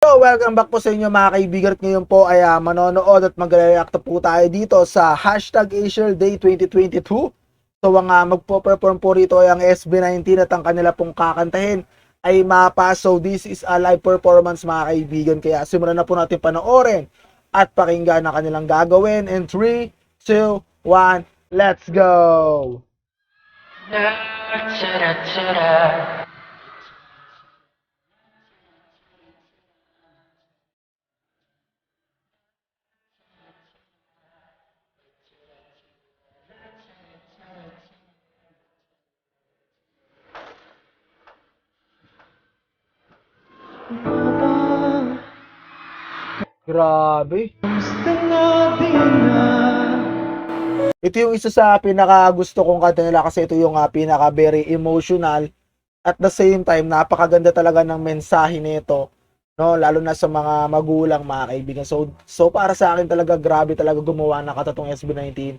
So, welcome back po sa inyo mga kaibigan. At ngayon po ay manonood at magre-react po tayo dito sa hashtag Asia Day 2022. So, ang magpo-perform po rito ay ang SB19 at ang kanila pong kakantahin ay Mapa. So, this is a live performance mga kaibigan. Kaya simulan na po natin panoorin at pakinggan na kanilang gagawin. In 3, 2, 1, let's go! Grabe. Ito yung isa sa pinaka gusto kong kanta nila kasi ito yung pinaka very emotional at the same time napakaganda talaga ng mensahe nito, no, lalo na sa mga magulang, mga kaibigan. So para sa akin talaga grabe talaga gumawa ng katatong SB19.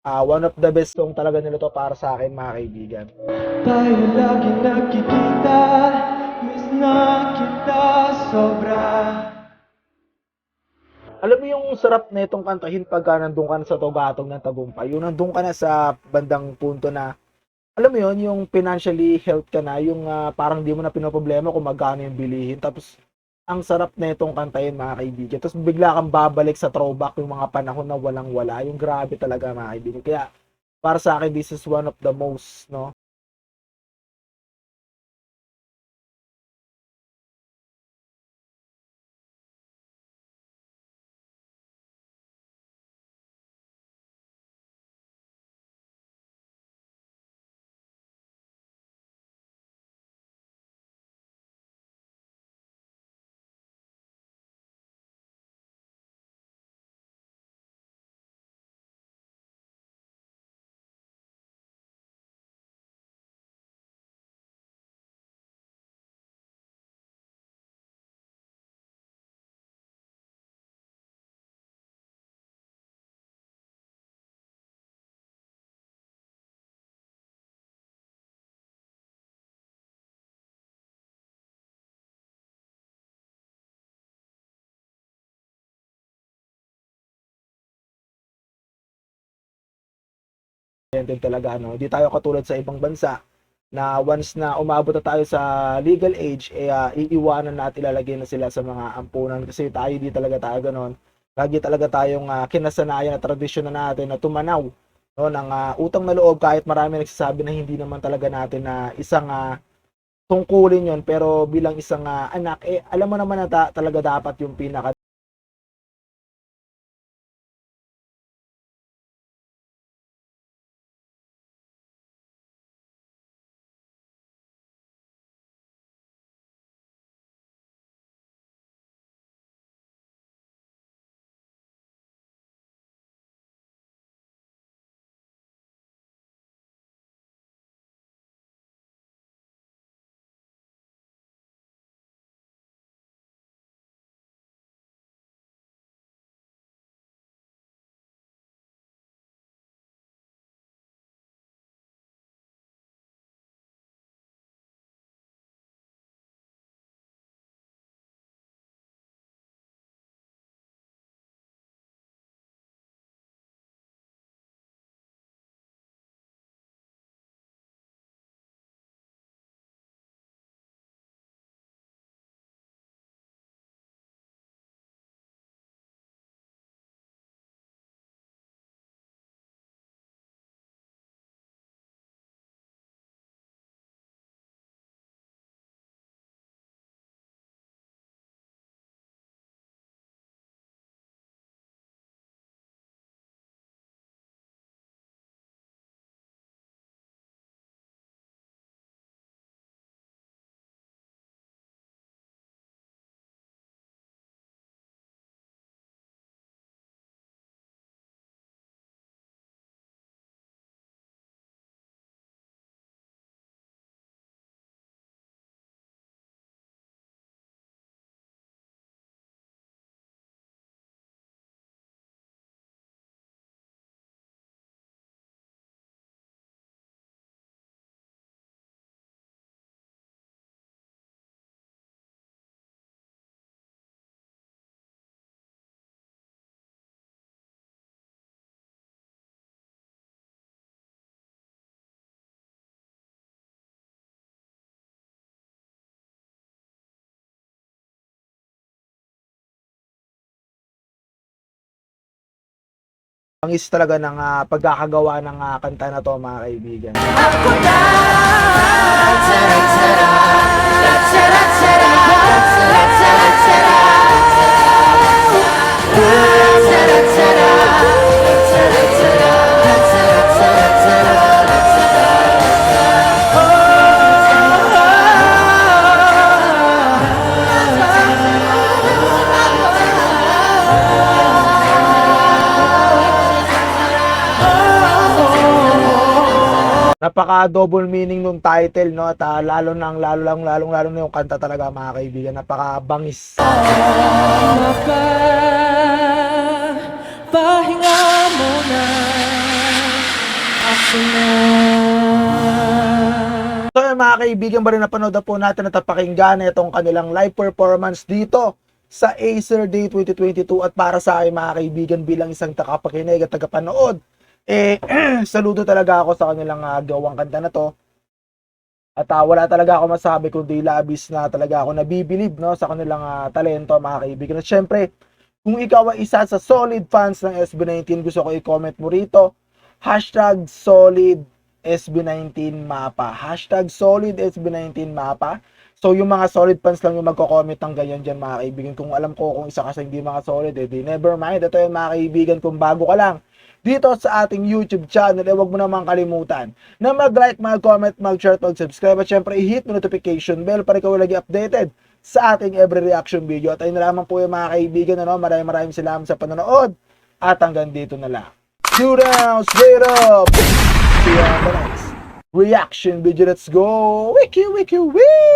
One of the best song talaga nila to para sa akin mga kaibigan. Tayo lagi nagkikita, miss na kita sobra. Alam mo yung sarap na itong kantahin pagka nandun ka na sa tugatong ng tagumpay. Yung nandun ka na sa bandang punto na, alam mo yun, yung financially health ka na, yung parang di mo na pinoproblema kung magkano yung bilihin. Tapos, ang sarap na itong kantahin mga kaibigan. Tapos bigla kang babalik sa throwback yung mga panahon na walang-wala. Yung grabe talaga mga kaibigan. Kaya, para sa akin, this is one of the most, no, oriented talaga, no? Di tayo katulad sa ibang bansa na once na umabot na tayo sa legal age, iiwanan na at ilalagay na sila sa mga ampunan kasi tayo di talaga tayo ganon. Lagi talaga tayong kinasanayan at tradisyon na natin na tumanaw, no, ng utang na loob kahit marami nagsasabi na hindi naman talaga natin na isang tungkulin yon, pero bilang isang anak, alam mo naman na talaga dapat yung pinaka Bangis talaga ng pagkakagawa ng kanta na to, mga kaibigan. Napaka double meaning nung title, no? At lalo na yung kanta talaga, mga kaibigan. Napaka bangis. Pahinga muna ako na. So yun, mga kaibigan, ba rin napanood na po natin at napakinggan itong kanilang live performance dito sa Acer Day 2022. At para sa akin, mga kaibigan, bilang isang tagapakinig at tagapanood, saludo talaga ako sa kanilang gawang kanta na to. At wala talaga ako masabi kundi labis na talaga ako nabibilib, no, sa kanilang talento, mga kaibigan. At syempre, kung ikaw ay isa sa solid fans ng SB19, gusto ko i-comment mo rito, #solid SB19 mapa. #solid SB19 mapa. So, yung mga solid fans lang yung magko-comment ng ganyan dyan, mga kaibigan. Kung alam ko kung isa ka sa hindi mga solid, di never mind. Ito yung mga kaibigan, kung bago ka lang dito sa ating YouTube channel, huwag mo naman kalimutan na mag-like, mag-comment, mag-share, mag-subscribe, at syempre i-hit mo notification bell para ikaw lagi updated sa ating every reaction video. At ayun na lamang po yung mga kaibigan, ano, maraming salamat sa panonood at hanggang dito na lang. Two down, straight up! See you on the next reaction video. Let's go! Wiki, wiki, wiki!